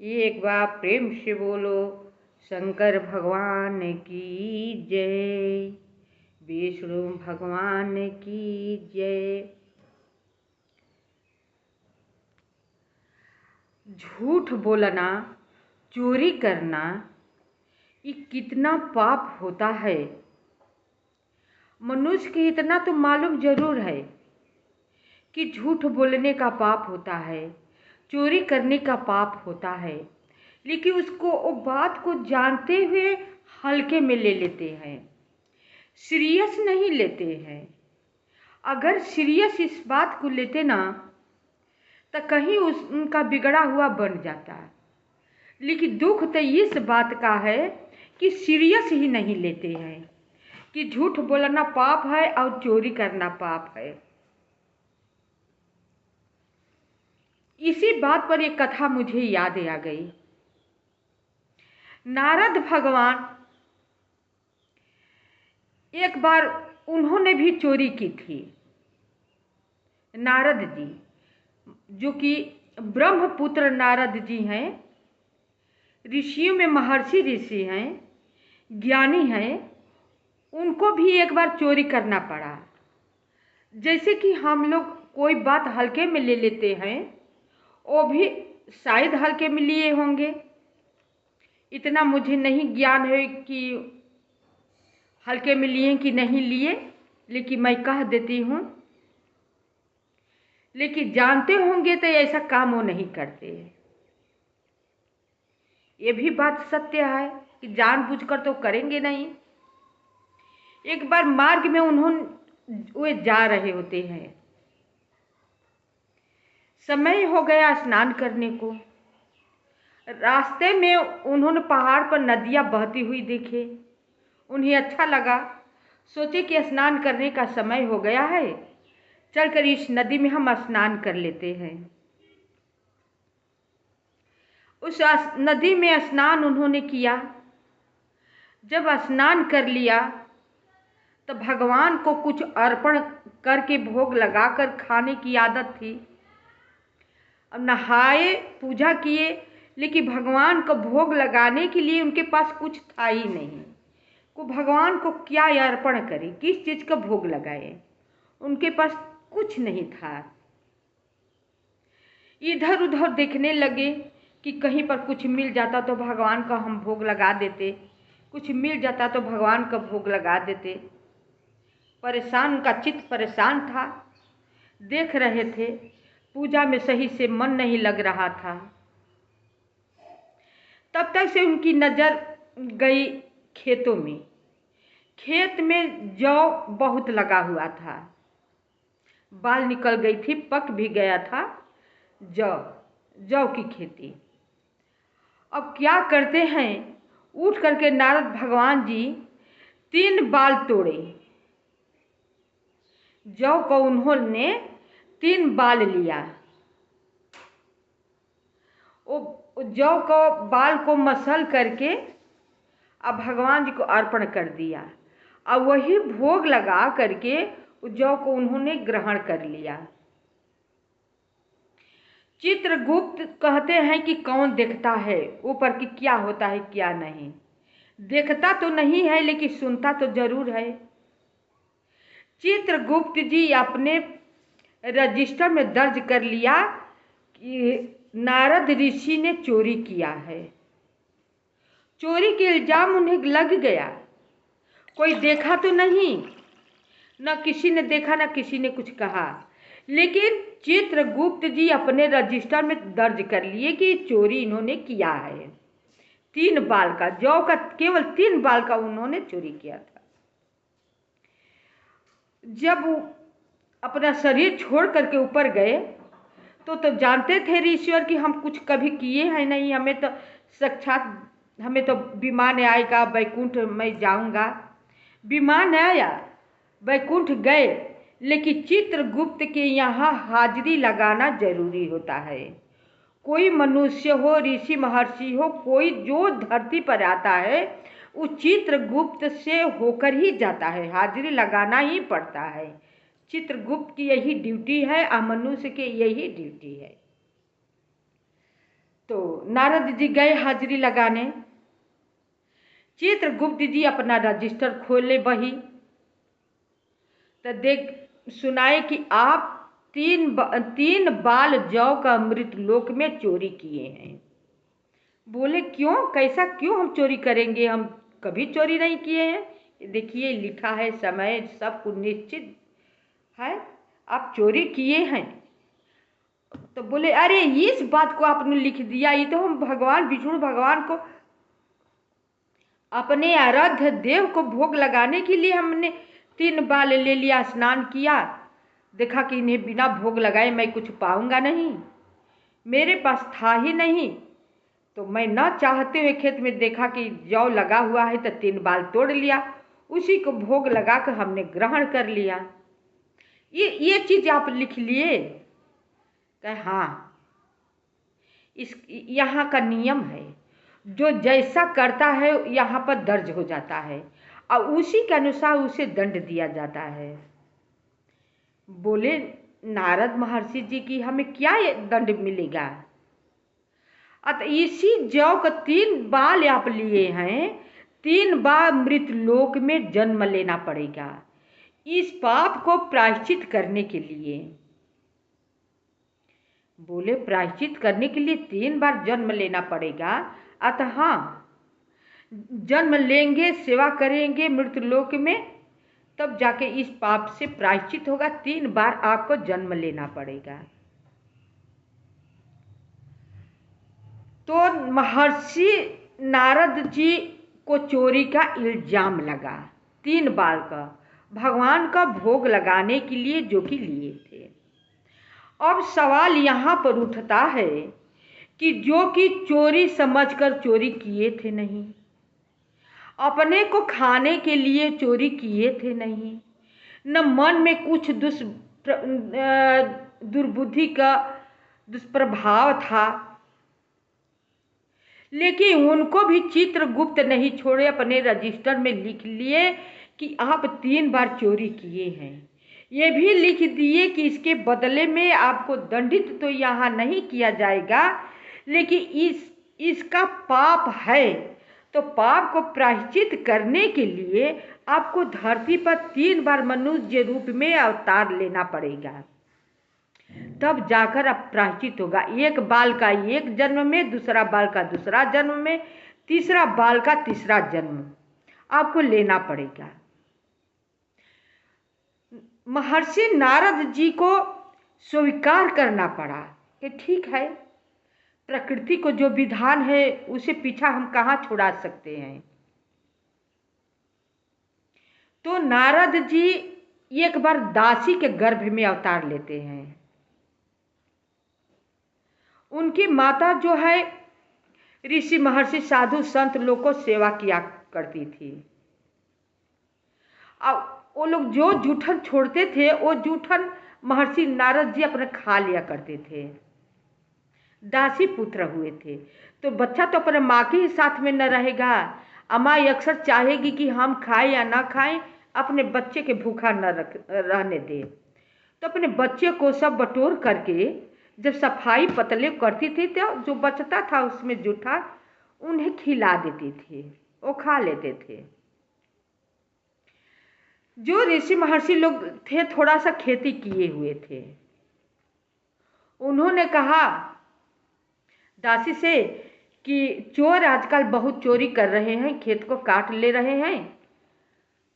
एक बार प्रेम से बोलो शंकर भगवान की जय, विष्णु भगवान की जय। झूठ बोलना, चोरी करना, ये कितना पाप होता है। मनुष्य की इतना तो मालूम जरूर है कि झूठ बोलने का पाप होता है, चोरी करने का पाप होता है, लेकिन उसको वो बात को जानते हुए हल्के में ले लेते हैं, सीरियस नहीं लेते हैं। अगर सीरियस इस बात को लेते ना तो कहीं उनका बिगड़ा हुआ बन जाता। लेकिन दुख तो इस बात का है कि सीरियस ही नहीं लेते हैं कि झूठ बोलना पाप है और चोरी करना पाप है। इसी बात पर एक कथा मुझे याद आ गई। नारद भगवान एक बार उन्होंने भी चोरी की थी। नारद जी जो कि ब्रह्मपुत्र नारद जी हैं, ऋषियों में महर्षि ऋषि हैं, ज्ञानी हैं, उनको भी एक बार चोरी करना पड़ा। जैसे कि हम लोग कोई बात हल्के में ले लेते हैं, वो भी शायद हल्के में लिए होंगे। इतना मुझे नहीं ज्ञान है कि हल्के में लिए कि नहीं लिए, लेकिन मैं कह देती हूँ। लेकिन जानते होंगे तो ऐसा काम वो नहीं करते। ये भी बात सत्य है कि जानबूझकर तो करेंगे नहीं। एक बार मार्ग में वे जा रहे होते हैं, समय हो गया स्नान करने को। रास्ते में उन्होंने पहाड़ पर नदियाँ बहती हुई देखे। उन्हें अच्छा लगा, सोचे कि स्नान करने का समय हो गया है, चलकर इस नदी में हम स्नान कर लेते हैं। उस नदी में स्नान उन्होंने किया। जब स्नान कर लिया तो भगवान को कुछ अर्पण करके भोग लगाकर खाने की आदत थी। अब नहाए, पूजा किए, लेकिन भगवान को भोग लगाने के लिए उनके पास कुछ था ही नहीं। को भगवान को क्या अर्पण करे, किस चीज़ का भोग लगाए, उनके पास कुछ नहीं था। इधर उधर देखने लगे कि कहीं पर कुछ मिल जाता तो भगवान का हम भोग लगा देते, कुछ मिल जाता तो भगवान का भोग लगा देते। परेशान, उनका चित्त परेशान था। देख रहे थे, पूजा में सही से मन नहीं लग रहा था। तब तक से उनकी नज़र गई खेतों में। खेत में जौ बहुत लगा हुआ था, बाल निकल गई थी, पक भी गया था जौ की खेती। अब क्या करते हैं, उठ करके नारद भगवान जी 3 बाल तोड़े। जौ को उन्होंने 3 बाल लिया। वो जौ को बाल को मसल करके अब भगवान जी को अर्पण कर दिया। अब वही भोग लगा करके जौ को उन्होंने ग्रहण कर लिया। चित्रगुप्त कहते हैं कि कौन देखता है ऊपर कि क्या होता है क्या नहीं। देखता तो नहीं है लेकिन सुनता तो जरूर है। चित्रगुप्त जी अपने रजिस्टर में दर्ज कर लिया कि नारद ऋषि ने चोरी किया है। चोरी के इल्जाम उन्हें लग गया। कोई देखा तो नहीं, न किसी ने देखा, न किसी ने कुछ कहा, लेकिन चित्रगुप्त जी अपने रजिस्टर में दर्ज कर लिए कि चोरी इन्होंने किया है। 3 बाल का, जौ का केवल 3 बाल का उन्होंने चोरी किया था। जब अपना शरीर छोड़ करके ऊपर गए तो जानते थे ईश्वर कि हम कुछ कभी किए हैं नहीं, हमें तो साक्षात, हमें तो विमान आएगा, वैकुंठ में जाऊंगा। विमान आया, वैकुंठ गए, लेकिन चित्रगुप्त के यहाँ हाजिरी लगाना जरूरी होता है। कोई मनुष्य हो, ऋषि महर्षि हो, कोई जो धरती पर आता है वो चित्रगुप्त से होकर ही जाता है, हाजिरी लगाना ही पड़ता है। चित्रगुप्त की यही ड्यूटी है, मनुष्य की यही ड्यूटी है। तो नारद जी गए हाजिरी लगाने। चित्रगुप्त जी अपना रजिस्टर खोले वही, तो देख सुनाए कि आप तीन बाल जौ का अमृत लोक में चोरी किए हैं। बोले क्यों, कैसा क्यों हम चोरी करेंगे, हम कभी चोरी नहीं किए हैं। देखिए लिखा है, समय सब कुछ निश्चित है, आप चोरी किए हैं। तो बोले अरे इस बात को आपने लिख दिया, ये तो हम भगवान विष्णु भगवान को अपने आराध्य देव को भोग लगाने के लिए हमने 3 बाल ले लिया, स्नान किया, देखा कि इन्हें बिना भोग लगाए मैं कुछ पाऊंगा नहीं, मेरे पास था ही नहीं, तो मैं न चाहते हुए खेत में देखा कि जौ लगा हुआ है तो 3 बाल तोड़ लिया, उसी को भोग लगा कर हमने ग्रहण कर लिया। ये चीज़ आप लिख लिए। कहे हाँ, इस यहाँ का नियम है, जो जैसा करता है यहाँ पर दर्ज हो जाता है और उसी के अनुसार उसे दंड दिया जाता है। बोले नारद महर्षि जी की हमें क्या ये दंड मिलेगा। अतः इसी जौ का 3 बाल आप लिए हैं, 3 बार मृत लोक में जन्म लेना पड़ेगा इस पाप को प्रायश्चित करने के लिए। बोले प्रायश्चित करने के लिए 3 बार जन्म लेना पड़ेगा। अतः हाँ, जन्म लेंगे, सेवा करेंगे मृतलोक में, तब जाके इस पाप से प्रायश्चित होगा। 3 बार आपको जन्म लेना पड़ेगा। तो महर्षि नारद जी को चोरी का इल्जाम लगा, 3 बार का भगवान का भोग लगाने के लिए जो कि लिए थे। अब सवाल यहाँ पर उठता है कि जो कि चोरी समझकर चोरी किए थे नहीं, अपने को खाने के लिए चोरी किए थे नहीं, न मन में कुछ दुर्बुद्धि का दुष्प्रभाव था, लेकिन उनको भी चित्रगुप्त नहीं छोड़े, अपने रजिस्टर में लिख लिए कि आप 3 बार चोरी किए हैं। ये भी लिख दिए कि इसके बदले में आपको दंडित तो यहाँ नहीं किया जाएगा, लेकिन इसका पाप है, तो पाप को प्रायश्चित करने के लिए आपको धरती पर 3 बार मनुष्य रूप में अवतार लेना पड़ेगा, तब जाकर अब प्रायश्चित होगा। 1 बाल का 1 जन्म में, दूसरा बाल का दूसरा जन्म में, तीसरा बाल का तीसरा जन्म आपको लेना पड़ेगा। महर्षि नारद जी को स्वीकार करना पड़ा कि ठीक है, प्रकृति को जो विधान है उसे पीछा हम कहाँ छुड़ा सकते हैं। तो नारद जी एक बार दासी के गर्भ में अवतार लेते हैं। उनकी माता जो है ऋषि महर्षि साधु संत लोग को सेवा किया करती थी। अब वो लोग जो जूठन छोड़ते थे वो जूठन महर्षि नारद जी अपने खा लिया करते थे। दासी पुत्र हुए थे तो बच्चा तो अपने माँ के ही साथ में न रहेगा। अम्मा अक्सर चाहेगी कि हम खाएं या ना खाएं, अपने बच्चे के भूखा न रहने दे, तो अपने बच्चे को सब बटोर करके जब सफाई पतले करती थी तो जो बचता था उसमें जूठा उन्हें खिला देती थी, वो खा लेते थे। जो ऋषि महर्षि लोग थे थोड़ा सा खेती किए हुए थे, उन्होंने कहा दासी से कि चोर आजकल बहुत चोरी कर रहे हैं, खेत को काट ले रहे हैं,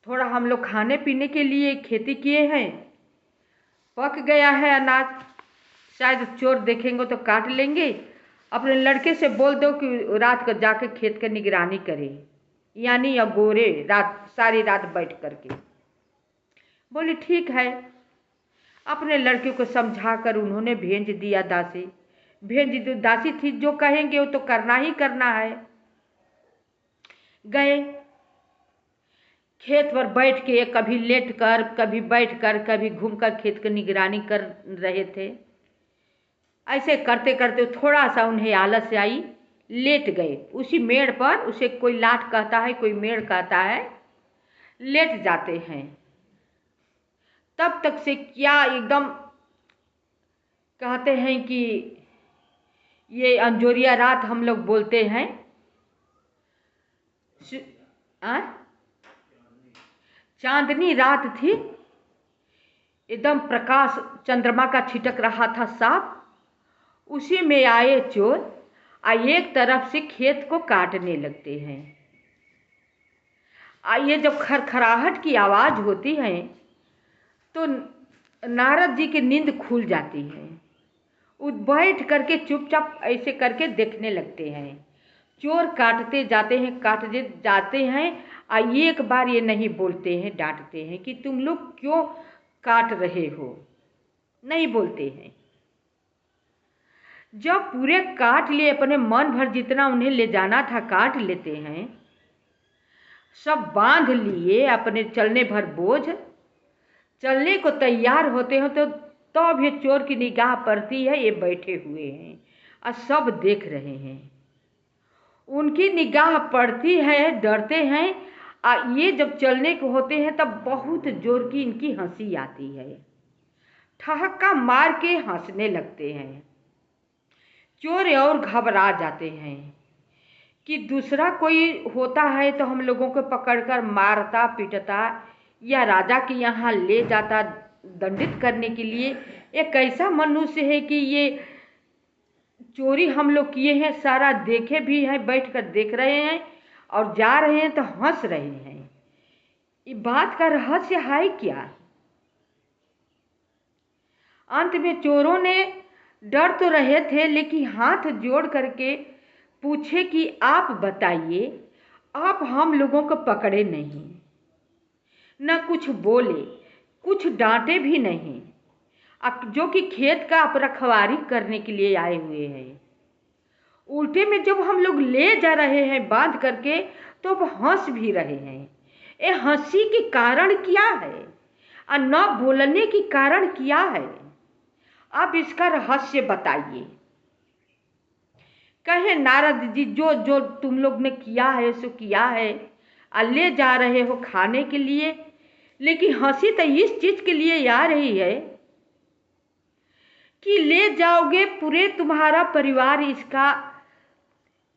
थोड़ा हम लोग खाने पीने के लिए खेती किए हैं, पक गया है अनाज, शायद चोर देखेंगे तो काट लेंगे, अपने लड़के से बोल दो कि रात को जाके खेत की निगरानी करे, यानी अगोरे रात सारी रात बैठ करके। बोली ठीक है। अपने लड़के को समझाकर उन्होंने भेज दिया, दासी थी, जो कहेंगे वो तो करना ही करना है। गए खेत पर बैठ के, कभी लेट कर, कभी बैठ कर, कभी घूमकर खेत की निगरानी कर रहे थे। ऐसे करते करते थोड़ा सा उन्हें आलस आई, लेट गए उसी मेड़ पर। उसे कोई लाट कहता है, कोई मेड़ कहता है, लेट जाते हैं। तब तक से क्या एकदम कहते हैं कि ये अंजोरिया रात हम लोग बोलते हैं। आ? चांदनी रात थी, एकदम प्रकाश चंद्रमा का छिटक रहा था साफ। उसी में आए चोर एक तरफ से खेत को काटने लगते हैं। ये जब खरखराहट की आवाज़ होती है तो नारद जी की नींद खुल जाती है। वो बैठ करके चुपचाप ऐसे करके देखने लगते हैं। चोर काटते जाते हैं। एक बार ये नहीं बोलते हैं, डांटते हैं कि तुम लोग क्यों काट रहे हो, नहीं बोलते हैं। जब पूरे काट लिए, अपने मन भर जितना उन्हें ले जाना था काट लेते हैं, सब बांध लिए अपने चलने भर बोझ, चलने को तैयार होते हो तो तब ये चोर की निगाह पड़ती है। ये बैठे हुए हैं और सब देख रहे हैं। उनकी निगाह पड़ती है, डरते हैं। ये जब चलने को होते हैं तब बहुत जोर की इनकी हंसी आती है, ठहाका मार के हंसने लगते हैं। चोर और घबरा जाते हैं कि दूसरा कोई होता है तो हम लोगों को पकड़कर मारता पीटता या राजा के यहाँ ले जाता दंडित करने के लिए। एक ऐसा मनुष्य है कि ये चोरी हम लोग किए हैं, सारा देखे भी हैं, बैठकर देख रहे हैं और जा रहे हैं तो हंस रहे हैं। ये बात का रहस्य है क्या? अंत में चोरों ने डर तो रहे थे, लेकिन हाथ जोड़ करके पूछे कि आप बताइए, आप हम लोगों को पकड़े नहीं, न कुछ बोले, कुछ डांटे भी नहीं, जो कि खेत का आप रखवारी करने के लिए आए हुए हैं। उल्टे में जब हम लोग ले जा रहे हैं बांध करके तो अब हंस भी रहे हैं। ये हंसी के कारण क्या है और न बोलने के कारण क्या है? अब इसका रहस्य बताइए। कहे नारद जी, जो जो तुम लोग ने किया है सो किया है, ले जा रहे हो खाने के लिए, लेकिन हंसी तो इस चीज के लिए आ रही है कि ले जाओगे, पूरे तुम्हारा परिवार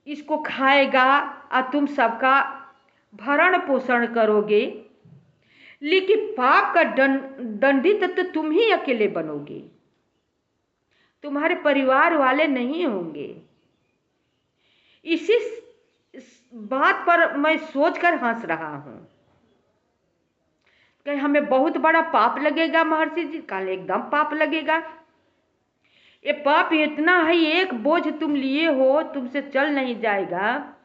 इसको खाएगा और तुम सबका भरण पोषण करोगे, लेकिन पाप का दंडित तो तुम ही अकेले बनोगे, तुम्हारे परिवार वाले नहीं होंगे। इसी बात पर मैं सोचकर हंस रहा हूं। कहीं हमें बहुत बड़ा पाप लगेगा महर्षि जी? कल एकदम पाप लगेगा। ये पाप इतना है, एक बोझ तुम लिए हो, तुमसे चल नहीं जाएगा।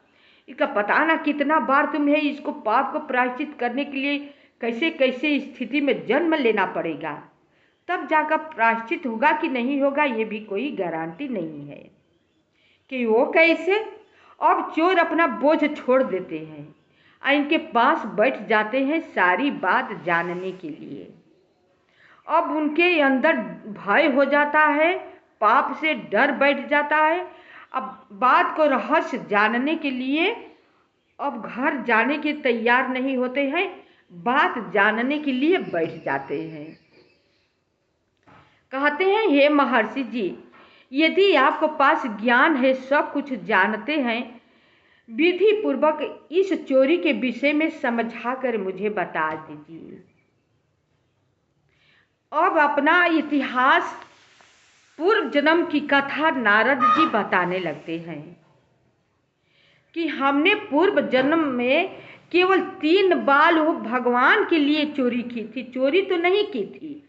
इसका पता ना कितना बार तुम्हें इसको पाप को प्रायश्चित करने के लिए कैसे कैसे स्थिति में जन्म लेना पड़ेगा, तब जाकर प्रायश्चित होगा कि नहीं होगा ये भी कोई गारंटी नहीं है कि वो कैसे। अब चोर अपना बोझ छोड़ देते हैं और इनके पास बैठ जाते हैं सारी बात जानने के लिए। अब उनके अंदर भय हो जाता है, पाप से डर बैठ जाता है। अब बात को रहस्य जानने के लिए अब घर जाने के तैयार नहीं होते हैं, बात जानने के लिए बैठ जाते हैं। कहते हैं, हे महर्षि जी, यदि आपके पास ज्ञान है, सब कुछ जानते हैं, विधि पूर्वक इस चोरी के विषय में समझा कर मुझे बता दीजिए। अब अपना इतिहास, पूर्व जन्म की कथा नारद जी बताने लगते हैं कि हमने पूर्व जन्म में केवल 3 बाल हो भगवान के लिए चोरी की थी। चोरी तो नहीं की थी,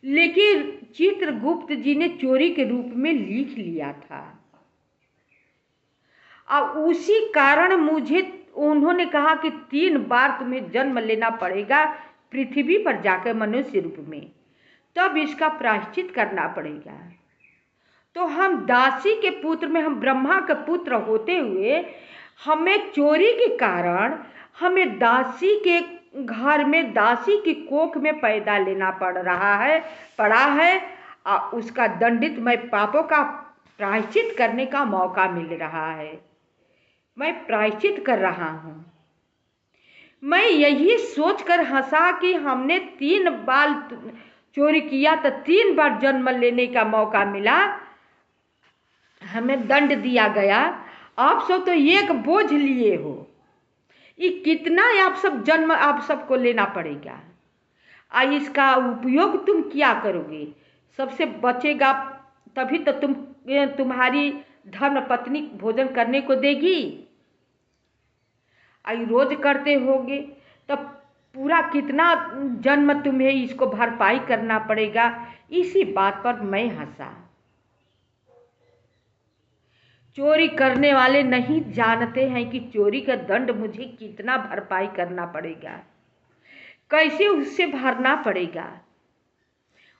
लेकिन चित्रगुप्त जी ने चोरी के रूप में लिख लिया था। और उसी कारण मुझे उन्होंने कहा कि 3 बार तुम्हें जन्म लेना पड़ेगा पृथ्वी पर जाकर मनुष्य रूप में, तब इसका प्रायश्चित करना पड़ेगा। तो हम दासी के पुत्र में, हम ब्रह्मा के पुत्र होते हुए हमें चोरी के कारण हमें दासी के घर में, दासी की कोख में पैदा लेना पड़ा है और उसका दंडित मैं पापों का प्रायश्चित करने का मौका मिल रहा है। मैं प्रायश्चित कर रहा हूँ। मैं यही सोचकर हंसा कि हमने 3 बार चोरी किया तो 3 बार जन्म लेने का मौका मिला, हमें दंड दिया गया, आप सब तो एक बोझ लिए हो, ये कितना आप सब जन्म आप सबको लेना पड़ेगा। इसका उपयोग तुम क्या करोगे? सबसे बचेगा तभी तो तुम्हारी धर्म पत्नी भोजन करने को देगी। रोज करते होगे तब पूरा कितना जन्म तुम्हें इसको भरपाई करना पड़ेगा। इसी बात पर मैं हंसा। चोरी करने वाले नहीं जानते हैं कि चोरी का दंड मुझे कितना भरपाई करना पड़ेगा, कैसे उससे भरना पड़ेगा,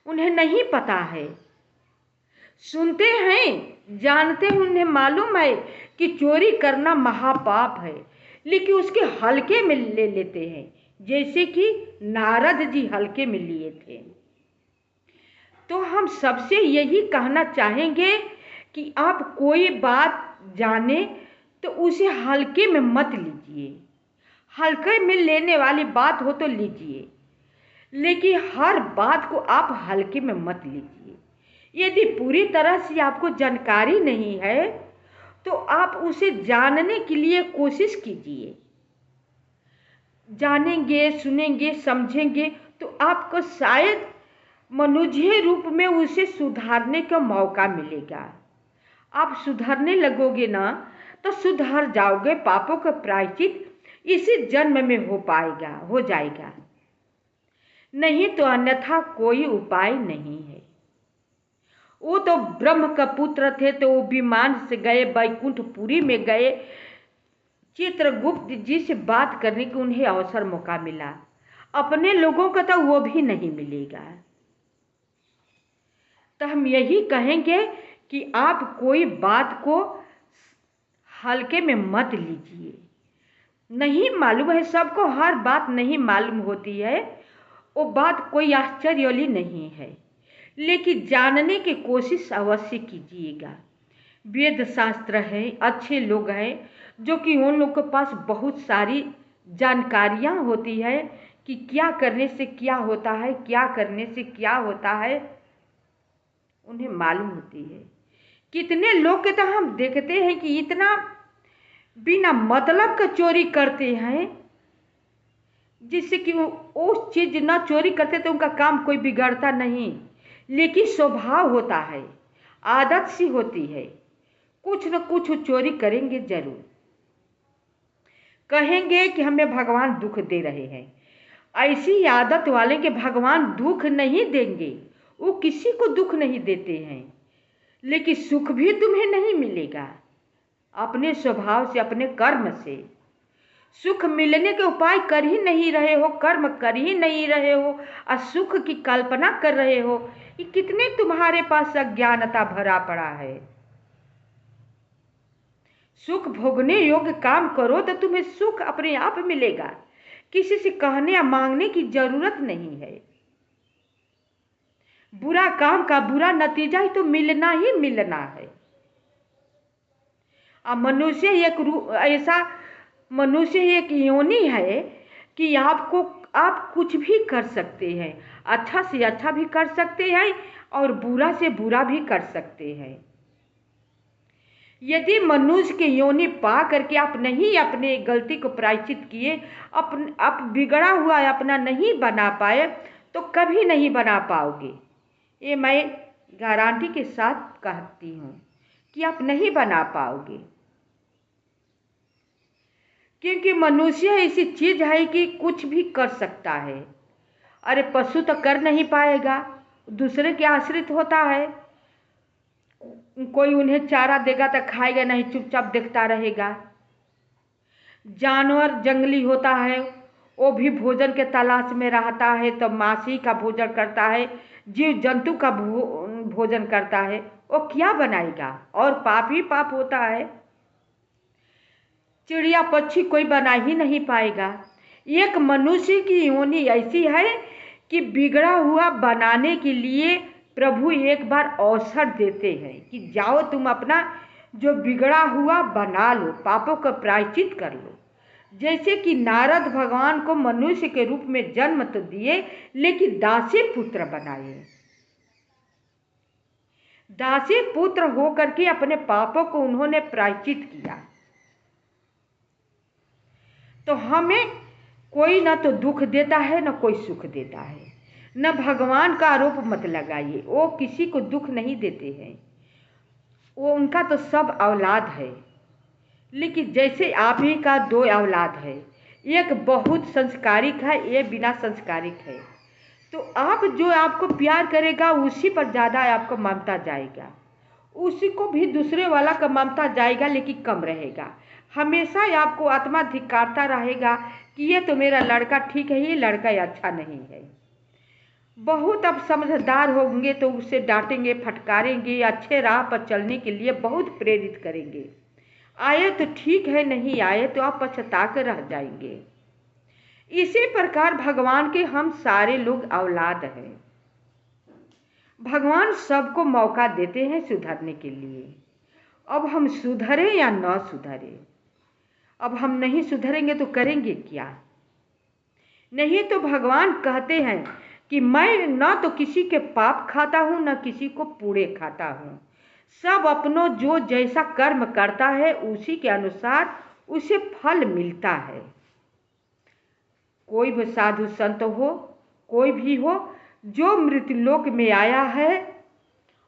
उन्हें नहीं पता है। सुनते हैं, जानते हैं, उन्हें मालूम है कि चोरी करना महापाप है, लेकिन उसके हल्के में ले लेते हैं, जैसे कि नारद जी हल्के में लिए थे। तो हम सबसे यही कहना चाहेंगे कि आप कोई बात जाने तो उसे हल्के में मत लीजिए। हल्के में लेने वाली बात हो तो लीजिए, लेकिन हर बात को आप हल्के में मत लीजिए। यदि पूरी तरह से आपको जानकारी नहीं है तो आप उसे जानने के लिए कोशिश कीजिए। जानेंगे, सुनेंगे, समझेंगे तो आपको शायद मनुष्य रूप में उसे सुधारने का मौका मिलेगा। आप सुधरने लगोगे ना तो सुधर जाओगे। पापों का प्रायश्चित इसी जन्म में हो जाएगा, नहीं तो अन्यथा कोई उपाय नहीं है। वो तो ब्रह्म का पुत्र थे तो वो विमान से गए, बैकुंठपुरी में गए, चित्रगुप्त जी से बात करने की उन्हें अवसर मौका मिला। अपने लोगों का तो वो भी नहीं मिलेगा। तो हम यही कहेंगे कि आप कोई बात को हल्के में मत लीजिए। नहीं मालूम है, सबको हर बात नहीं मालूम होती है, वो बात कोई आश्चर्य वाली नहीं है, लेकिन जानने की कोशिश अवश्य कीजिएगा। वेद शास्त्र है, अच्छे लोग हैं जो कि उन लोगों के पास बहुत सारी जानकारियाँ होती है कि क्या करने से क्या होता है, क्या करने से क्या होता है, उन्हें मालूम होती है। कितने लोग के तो हम देखते हैं कि इतना बिना मतलब का चोरी करते हैं, जिससे कि वो उस चीज़ ना चोरी करते तो उनका काम कोई बिगड़ता नहीं, लेकिन स्वभाव होता है, आदत सी होती है, कुछ न कुछ चोरी करेंगे जरूर। कहेंगे कि हमें भगवान दुख दे रहे हैं। ऐसी आदत वाले के भगवान दुख नहीं देंगे, वो किसी को दुख नहीं देते हैं, लेकिन सुख भी तुम्हें नहीं मिलेगा। अपने स्वभाव से, अपने कर्म से सुख मिलने के उपाय कर ही नहीं रहे हो, कर्म कर ही नहीं रहे हो और सुख की कल्पना कर रहे हो। ये कितने तुम्हारे पास अज्ञानता भरा पड़ा है। सुख भोगने योग्य काम करो तो तुम्हें सुख अपने आप मिलेगा, किसी से कहने या मांगने की जरूरत नहीं है। बुरा काम का बुरा नतीजा ही तो मिलना ही मिलना है। मनुष्य एक योनि है कि आप कुछ भी कर सकते हैं, अच्छा से अच्छा भी कर सकते हैं और बुरा से बुरा भी कर सकते हैं। यदि मनुष्य के योनि पा करके आप नहीं अपने गलती को प्रायश्चित किए, आप बिगड़ा हुआ अपना नहीं बना पाए तो कभी नहीं बना पाओगे। ये मैं गारंटी के साथ कहती हूँ कि आप नहीं बना पाओगे, क्योंकि मनुष्य ऐसी चीज़ है कि कुछ भी कर सकता है। अरे पशु तो कर नहीं पाएगा, दूसरे के आश्रित होता है। कोई उन्हें चारा देगा तो खाएगा नहीं, चुपचाप देखता रहेगा। जानवर जंगली होता है, वो भी भोजन के तलाश में रहता है तो मांस ही का भोजन करता है, जीव जंतु का भोजन करता है। वो क्या बनाएगा? और पाप ही पाप होता है। चिड़िया पक्षी कोई बना ही नहीं पाएगा। एक मनुष्य की योनि ऐसी है कि बिगड़ा हुआ बनाने के लिए प्रभु एक बार अवसर देते हैं कि जाओ तुम अपना जो बिगड़ा हुआ बना लो, पापों का प्रायश्चित कर लो। जैसे कि नारद भगवान को मनुष्य के रूप में जन्म तो दिए, लेकिन दासी पुत्र बनाए। दासी पुत्र होकर के अपने पापों को उन्होंने प्रायश्चित किया। तो हमें कोई ना तो दुख देता है ना कोई सुख देता है। न भगवान का आरोप मत लगाइए, वो किसी को दुख नहीं देते हैं, वो उनका तो सब औलाद है। लेकिन जैसे आप ही का 2 औलाद है, एक बहुत संस्कारिक है, एक बिना संस्कारिक है, तो आप जो आपको प्यार करेगा उसी पर ज़्यादा आपको ममता जाएगा, उसी को भी दूसरे वाला का ममता जाएगा लेकिन कम रहेगा। हमेशा आपको आत्मा धिक्कारता रहेगा कि ये तो मेरा लड़का ठीक है, ये लड़का अच्छा नहीं है। बहुत अब समझदार होंगे तो उसे डांटेंगे, फटकारेंगे, अच्छे राह पर चलने के लिए बहुत प्रेरित करेंगे। आए तो ठीक है, नहीं आए तो आप पछता कर रह जाएंगे। इसी प्रकार भगवान के हम सारे लोग औलाद हैं। भगवान सबको मौका देते हैं सुधरने के लिए। अब हम सुधरे या न सुधरे, अब हम नहीं सुधरेंगे तो करेंगे क्या? नहीं तो भगवान कहते हैं कि मैं न तो किसी के पाप खाता हूँ न किसी को पूरे खाता हूँ। सब अपनों जो जैसा कर्म करता है उसी के अनुसार उसे फल मिलता है। कोई भी साधु संत हो, कोई भी हो, जो मृत्युलोक में आया है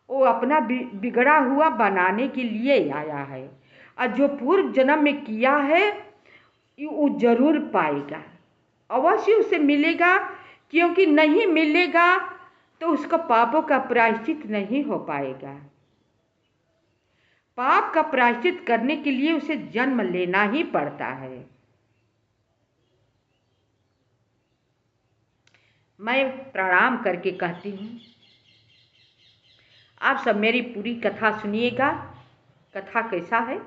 वो अपना बिगड़ा हुआ बनाने के लिए आया है, और जो पूर्व जन्म में किया है वो जरूर पाएगा, अवश्य उसे मिलेगा। क्योंकि नहीं मिलेगा तो उसका पापों का प्रायश्चित नहीं हो पाएगा। पाप का प्रायश्चित करने के लिए उसे जन्म लेना ही पड़ता है। मैं प्रणाम करके कहती हूँ, आप सब मेरी पूरी कथा सुनिएगा। कथा कैसा है?